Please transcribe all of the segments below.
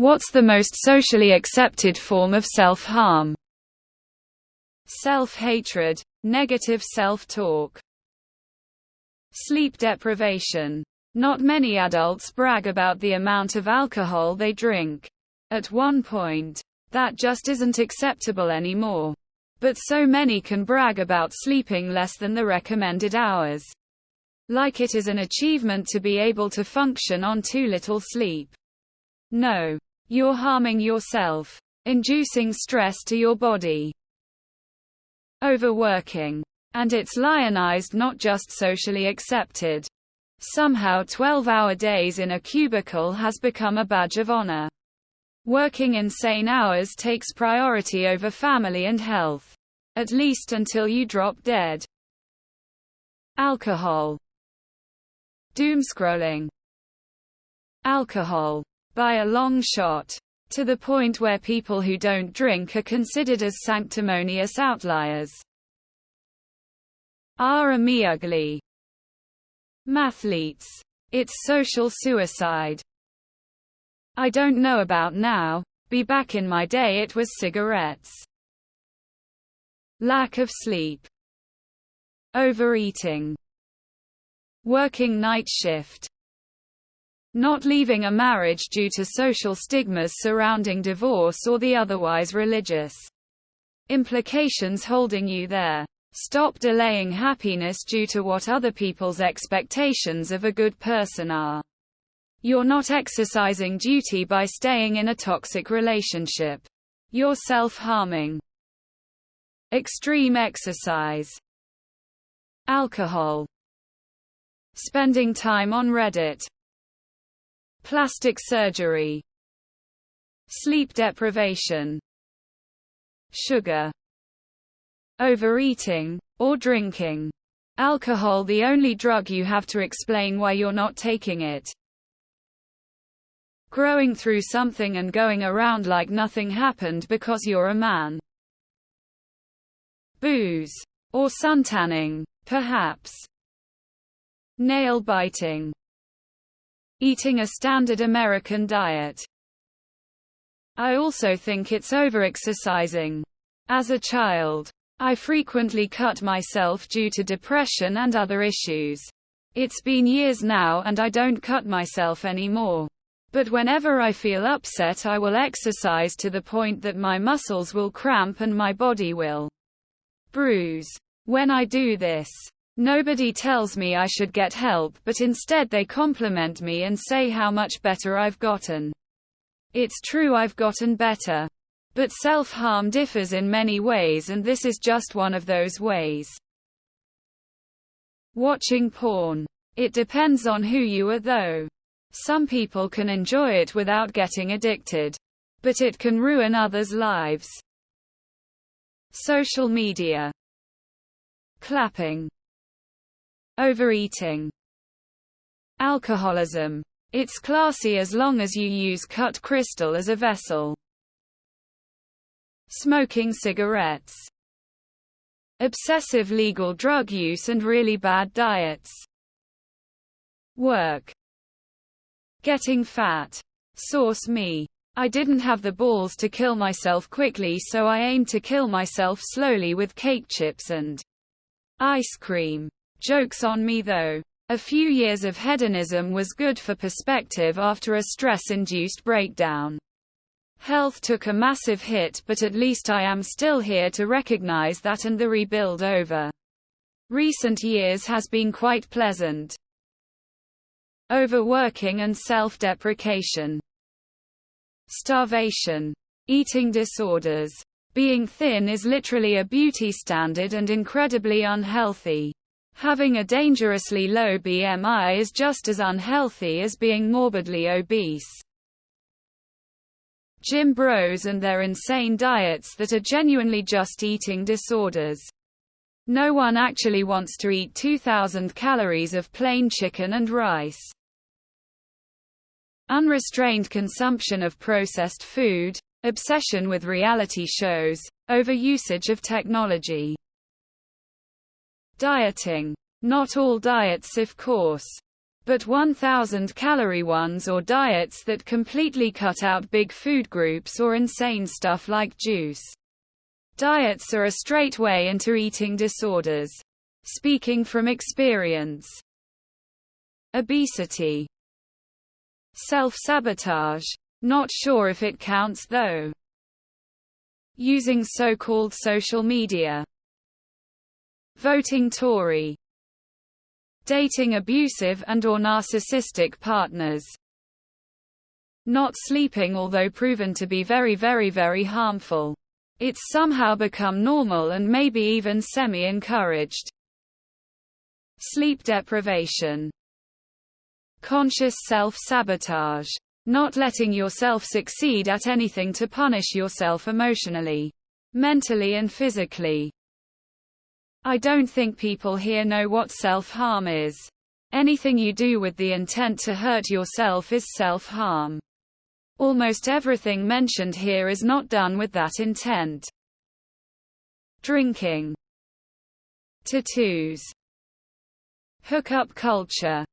What's the most socially accepted form of self-harm? Self-hatred, negative self-talk. Sleep deprivation. Not many adults brag about the amount of alcohol they drink. At one point, that just isn't acceptable anymore. But so many can brag about sleeping less than the recommended hours. Like it is an achievement to be able to function on too little sleep. No. You're harming yourself, inducing stress to your body. Overworking. And it's lionized, not just socially accepted. Somehow 12-hour days in a cubicle has become a badge of honor. Working insane hours takes priority over family and health. At least until you drop dead. Alcohol. Doomscrolling. Alcohol. By a long shot. To the point where people who don't drink are considered as sanctimonious outliers. Me ugly. Mathletes. It's social suicide. I don't know about now, back in my day it was cigarettes. Lack of sleep. Overeating. Working night shift. Not leaving a marriage due to social stigmas surrounding divorce or the otherwise religious implications holding you there. Stop delaying happiness due to what other people's expectations of a good person are. You're not exercising duty by staying in a toxic relationship. You're self-harming. Extreme exercise. Alcohol. Spending time on Reddit. Plastic surgery. Sleep deprivation. Sugar. Overeating, or drinking. Alcohol, the only drug you have to explain why you're not taking it. Growing through something and going around like nothing happened because you're a man. Booze. Or suntanning, perhaps. Nail biting. Eating a standard American diet. I also think it's overexercising. As a child, I frequently cut myself due to depression and other issues. It's been years now and I don't cut myself anymore. But whenever I feel upset, I will exercise to the point that my muscles will cramp and my body will bruise. When I do this, nobody tells me I should get help, but instead they compliment me and say how much better I've gotten. It's true, I've gotten better. But self-harm differs in many ways, and this is just one of those ways. Watching porn. It depends on who you are though. Some people can enjoy it without getting addicted. But it can ruin others' lives. Social media. Clapping. Overeating. Alcoholism. It's classy as long as you use cut crystal as a vessel. Smoking cigarettes. Obsessive legal drug use and really bad diets. Work. Getting fat. Source: me. I didn't have the balls to kill myself quickly, so I aimed to kill myself slowly with cake chips and ice cream. Joke's on me though. A few years of hedonism was good for perspective after a stress-induced breakdown. Health took a massive hit, but at least I am still here to recognize that, and the rebuild over recent years has been quite pleasant. Overworking and self-deprecation. Starvation. Eating disorders. Being thin is literally a beauty standard and incredibly unhealthy. Having a dangerously low BMI is just as unhealthy as being morbidly obese. Gym bros and their insane diets that are genuinely just eating disorders. No one actually wants to eat 2,000 calories of plain chicken and rice. Unrestrained consumption of processed food, obsession with reality shows, overusage of technology. Dieting. Not all diets, of course. but 1,000-calorie ones or diets that completely cut out big food groups or insane stuff like juice. Diets are a straight way into eating disorders. Speaking from experience. Obesity. Self-sabotage. Not sure if it counts though. Using so-called social media. Voting Tory. Dating abusive and/or narcissistic partners. Not sleeping, although proven to be very harmful. It's somehow become normal and maybe even semi-encouraged. Sleep deprivation. Conscious self-sabotage. Not letting yourself succeed at anything to punish yourself emotionally, mentally and physically. I don't think people here know what self-harm is. Anything you do with the intent to hurt yourself is self-harm. Almost everything mentioned here is not done with that intent. Drinking. Tattoos. Hookup culture.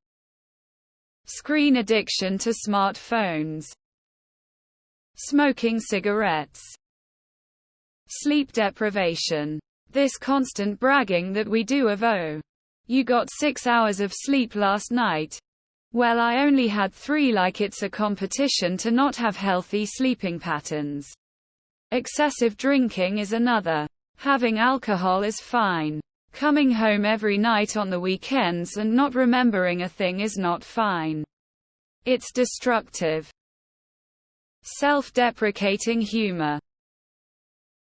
Screen addiction to smartphones. Smoking cigarettes. Sleep deprivation. This constant bragging that we do of "oh, you got 6 hours of sleep last night. Well, I only had 3, like it's a competition to not have healthy sleeping patterns." Excessive drinking is another. Having alcohol is fine. Coming home every night on the weekends and not remembering a thing is not fine. It's destructive. Self-deprecating humor.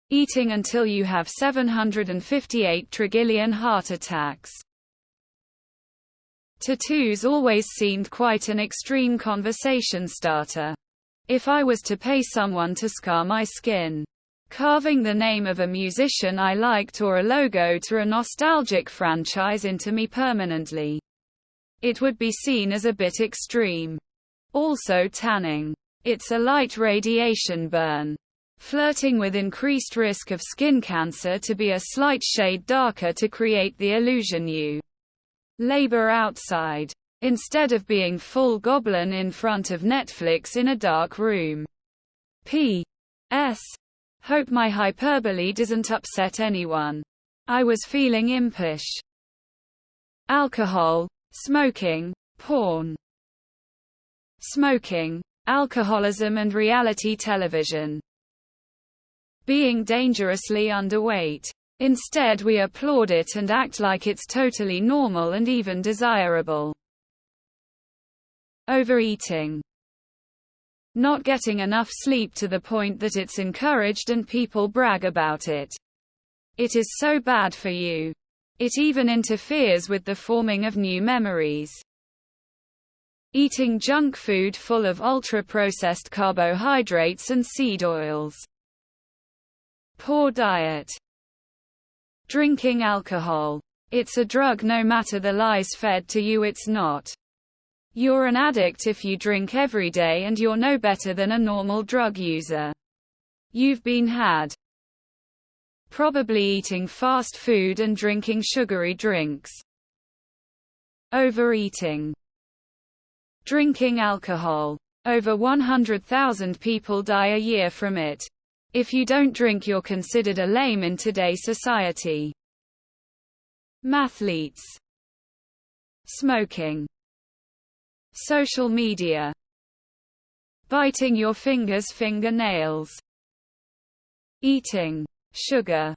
Eating until you have 758 trillion heart attacks. Tattoos always seemed quite an extreme conversation starter. If I was to pay someone to scar my skin, carving the name of a musician I liked or a logo to a nostalgic franchise into me permanently, it would be seen as a bit extreme. Also tanning. It's a light radiation burn. Flirting with increased risk of skin cancer to be a slight shade darker to create the illusion you labor outside, instead of being full goblin in front of Netflix in a dark room. P.S. Hope my hyperbole doesn't upset anyone. I was feeling impish. Alcohol, smoking, porn. Smoking, alcoholism and reality television. Being dangerously underweight. Instead we applaud it and act like it's totally normal and even desirable. Overeating. Not getting enough sleep to the point that it's encouraged and people brag about it. It is so bad for you. It even interferes with the forming of new memories. Eating junk food full of ultra-processed carbohydrates and seed oils. Poor diet. Drinking alcohol. It's a drug no matter the lies fed to you, it's not. You're an addict if you drink every day and you're no better than a normal drug user. You've been had. Probably eating fast food and drinking sugary drinks. Overeating. Drinking alcohol. Over 100,000 people die a year from it. If you don't drink, you're considered a lame in today's society. Mathletes. Smoking. Social media. Biting your fingernails. Eating sugar.